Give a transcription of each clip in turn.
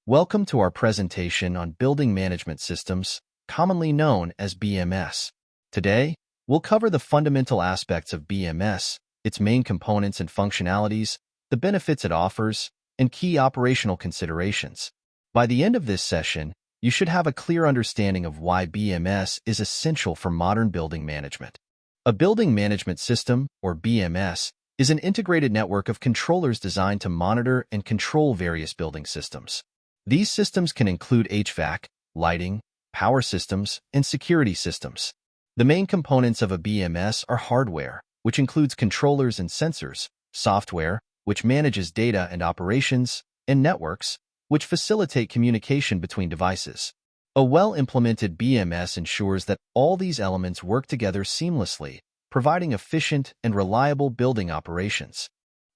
Welcome to our presentation on Building Management Systems, commonly known as BMS. Today, we'll cover the fundamental aspects of BMS, its main components and functionalities, the benefits it offers, and key operational considerations. By the end of this session, you should have a clear understanding of why BMS is essential for modern building management. A building management system, or BMS, is an integrated network of controllers designed to monitor and control various building systems. These systems can include HVAC, lighting, power systems, and security systems. The main components of a BMS are hardware, which includes controllers and sensors, software, which manages data and operations, and networks, which facilitate communication between devices. A well-implemented BMS ensures that all these elements work together seamlessly, providing efficient and reliable building operations.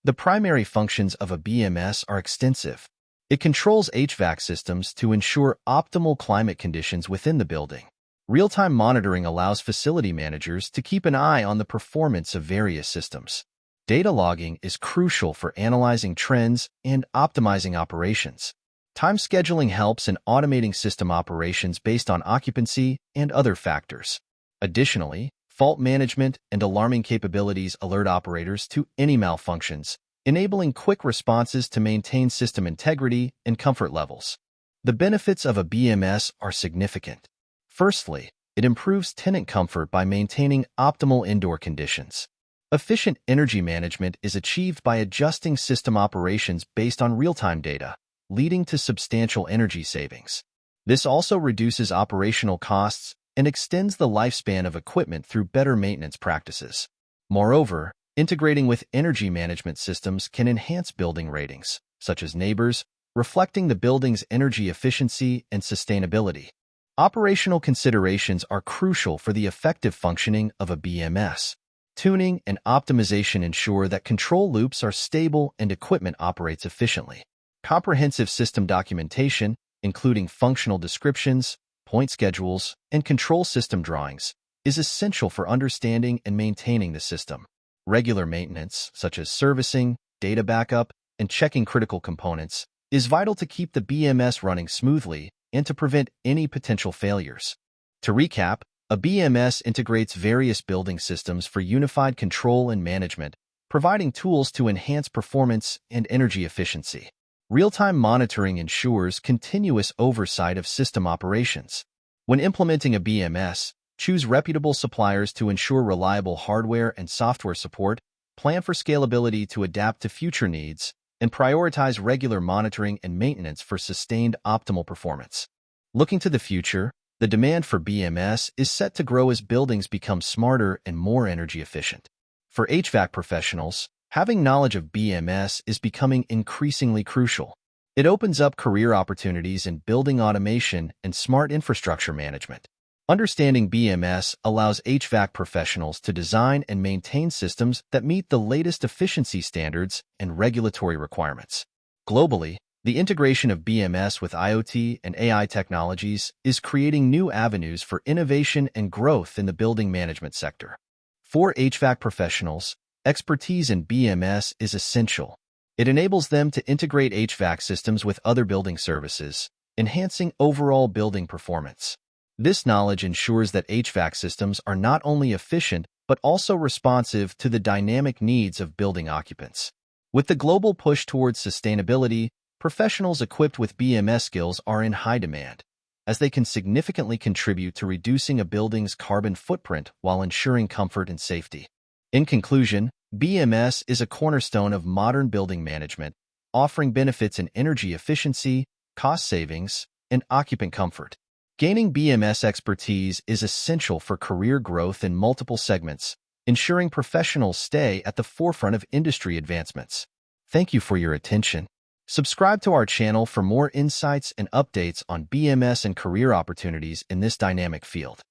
The primary functions of a BMS are extensive. It controls HVAC systems to ensure optimal climate conditions within the building. Real-time monitoring allows facility managers to keep an eye on the performance of various systems. Data logging is crucial for analyzing trends and optimizing operations. Time scheduling helps in automating system operations based on occupancy and other factors. Additionally, fault management and alarming capabilities alert operators to any malfunctions, enabling quick responses to maintain system integrity and comfort levels. The benefits of a BMS are significant. Firstly, it improves tenant comfort by maintaining optimal indoor conditions. Efficient energy management is achieved by adjusting system operations based on real-time data, leading to substantial energy savings. This also reduces operational costs and extends the lifespan of equipment through better maintenance practices. Moreover, integrating with energy management systems can enhance building ratings, such as NABERS, reflecting the building's energy efficiency and sustainability. Operational considerations are crucial for the effective functioning of a BMS. Tuning and optimization ensure that control loops are stable and equipment operates efficiently. Comprehensive system documentation, including functional descriptions, point schedules, and control system drawings, is essential for understanding and maintaining the system. Regular maintenance, such as servicing, data backup, and checking critical components, is vital to keep the BMS running smoothly and to prevent any potential failures. To recap, a BMS integrates various building systems for unified control and management, providing tools to enhance performance and energy efficiency. Real-time monitoring ensures continuous oversight of system operations. When implementing a BMS, choose reputable suppliers to ensure reliable hardware and software support, plan for scalability to adapt to future needs, and prioritize regular monitoring and maintenance for sustained optimal performance. Looking to the future, the demand for BMS is set to grow as buildings become smarter and more energy efficient. For HVAC professionals, having knowledge of BMS is becoming increasingly crucial. It opens up career opportunities in building automation and smart infrastructure management. Understanding BMS allows HVAC professionals to design and maintain systems that meet the latest efficiency standards and regulatory requirements. Globally, the integration of BMS with IoT and AI technologies is creating new avenues for innovation and growth in the building management sector. For HVAC professionals, expertise in BMS is essential. It enables them to integrate HVAC systems with other building services, enhancing overall building performance. This knowledge ensures that HVAC systems are not only efficient but also responsive to the dynamic needs of building occupants. With the global push towards sustainability, professionals equipped with BMS skills are in high demand, as they can significantly contribute to reducing a building's carbon footprint while ensuring comfort and safety. In conclusion, BMS is a cornerstone of modern building management, offering benefits in energy efficiency, cost savings, and occupant comfort. Gaining BMS expertise is essential for career growth in multiple segments, ensuring professionals stay at the forefront of industry advancements. Thank you for your attention. Subscribe to our channel for more insights and updates on BMS and career opportunities in this dynamic field.